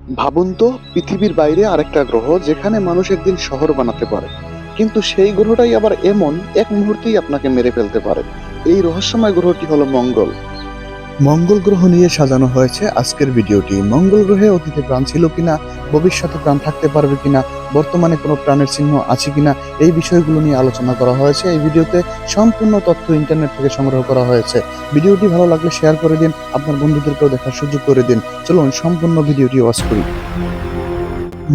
ভাবুন তো, পৃথিবীর বাইরে আরেকটা গ্রহ যেখানে মানুষ একদিন শহর বানাতে পারে, কিন্তু সেই গ্রহটাই আবার এমন এক মুহূর্তেই আপনাকে মেরে ফেলতে পারে। এই রহস্যময় গ্রহটি হলো মঙ্গল। মঙ্গল গ্রহ নিয়ে সাজানো হয়েছে আজকের ভিডিওটি। মঙ্গল গ্রহে অতীতে প্রাণ ছিল কিনা, ভবিষ্যতে প্রাণ থাকতে পারবে কিনা, বর্তমানে কোনো প্রাণের চিহ্ন আছে কিনা, এই বিষয়গুলো নিয়ে আলোচনা করা হয়েছে এই ভিডিওতে। সম্পূর্ণ তথ্য ইন্টারনেট থেকে সংগ্রহ করা হয়েছে। ভিডিওটি ভালো লাগলে শেয়ার করে দিন, আপনার বন্ধুদেরকেও দেখার সুযোগ করে দিন। চলুন সম্পূর্ণ ভিডিওটি ওয়াচ করি।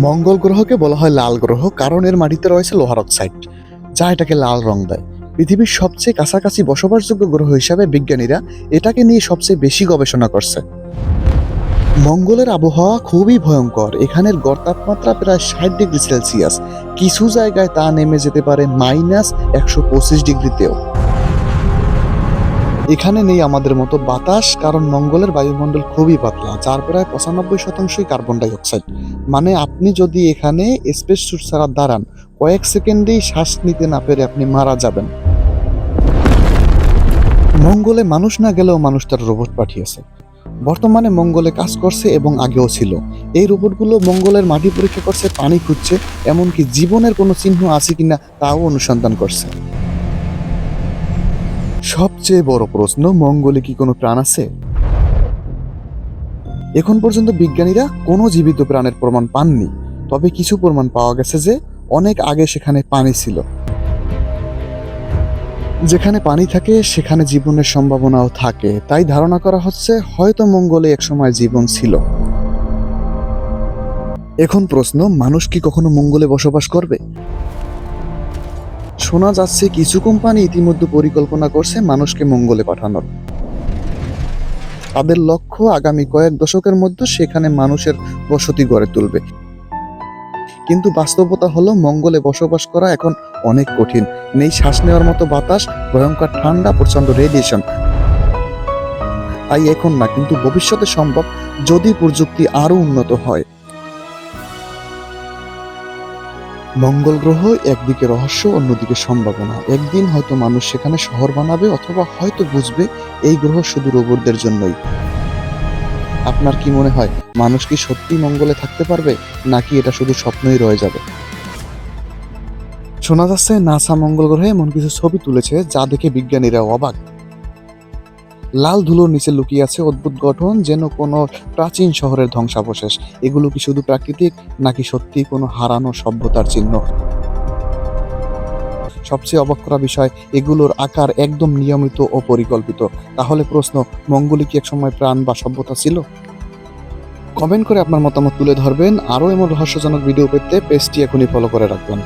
মঙ্গল গ্রহকে বলা হয় লাল গ্রহ, কারণ এর মাটিতে রয়েছে লোহার অক্সাইড, যা এটাকে লাল রং দেয়। পৃথিবীর সবচেয়ে কাছাকাছি বসবাসযোগ্য গ্রহ হিসাবে বিজ্ঞানীরা এটাকে নিয়ে সবচেয়ে বেশি গবেষণা করছে। মঙ্গলের আবহাওয়া খুবই ভয়ঙ্কর। এখানের গড় তাপমাত্রা প্রায় 60 ডিগ্রি সেলসিয়াস, কিছু জায়গায় তা নেমে যেতে পারে -125 ডিগ্রিতেও। এখানে নেই আমাদের মতো বাতাস, কারণ মঙ্গলের বায়ুমণ্ডল খুবই পাতলা, যার প্রায় 95%ই কার্বন ডাই অক্সাইড। মানে আপনি যদি এখানে স্পেস স্যুট ছাড়া দাঁড়ান, কয়েক সেকেন্ডেই শ্বাস নিতে না পেরে আপনি মারা যাবেন। মঙ্গলে মানুষ না গেলেও মানুষ তার রোবট পাঠিয়েছে। বর্তমানে মঙ্গলে কাজ করছে এবং আগেও ছিল। এই রোবটগুলো মঙ্গলের মাটি পরীক্ষা করছে, পানি খুঁজছে, এমনকি জীবনের কোনো চিহ্ন আছে কিনা তাও অনুসন্ধান করছে। সবচেয়ে বড় প্রশ্ন, মঙ্গলে কি কোনো প্রাণ আছে? এখন পর্যন্ত বিজ্ঞানীরা কোনো জীবিত প্রাণের প্রমাণ পাননি, তবে কিছু প্রমাণ পাওয়া গেছে যে অনেক আগে সেখানে পানি ছিল। যেখানে পানি থাকে সেখানে জীবনের সম্ভাবনাও থাকে, তাই ধারণা করা হচ্ছে হয়তো মঙ্গলে একসময় জীবন ছিল। এখন প্রশ্ন, মানুষ কি কখনো মঙ্গলে বসবাস করবে? শোনা যাচ্ছে কিছু কোম্পানি ইতিমধ্যে পরিকল্পনা করছে মানুষকে মঙ্গলে পাঠানোর। তাদের লক্ষ্য আগামী কয়েক দশকের মধ্যে সেখানে মানুষের বসতি গড়ে তুলবে। কিন্তু বাস্তবতা হলো মঙ্গলে বসবাস করা এখন অনেক কঠিন। নেই শ্বাস নেওয়ার মতো বাতাস, ভয়ঙ্কর ঠান্ডা, প্রচন্ড রেডিয়েশন। তাই এখন না, কিন্তু ভবিষ্যতে সম্ভব, যদি প্রযুক্তি আরো উন্নত হয়। মঙ্গল গ্রহ একদিকে রহস্য, অন্যদিকে সম্ভাবনা। একদিন হয়তো মানুষ সেখানে শহর বানাবে, অথবা হয়তো বুঝবে এই গ্রহ শুধু রোবটদের জন্যই। আপনার কি মনে হয়, মানুষ কি সত্যি মঙ্গলে থাকতে পারবে, নাকি এটা শুধু স্বপ্নই রয়ে যাবে? শোনা যাচ্ছে নাসা মঙ্গল গ্রহে এমন কিছু ছবি তুলেছে যা দেখে বিজ্ঞানীরা অবাক। লাল ধুলোর নিচে লুকিয়ে আছে অদ্ভুত গঠন, যেন কোনো প্রাচীন শহরের ধ্বংসাবশেষ। এগুলো কি শুধু প্রাকৃতিক, নাকি সত্যি কোনো হারানো সভ্যতার চিহ্ন? সবচেয়ে অবাক করা বিষয়, এগুলোর আকার একদম নিয়মিত ও পরিকল্পিত। তাহলে প্রশ্ন, মঙ্গলে কি একসময় প্রাণ বা সভ্যতা ছিল? কমেন্ট করে আপনার মতামত তুলে ধরবেন। আরও এমন রহস্যজনক ভিডিও পেতে পেজটি এখনই ফলো করে রাখবেন।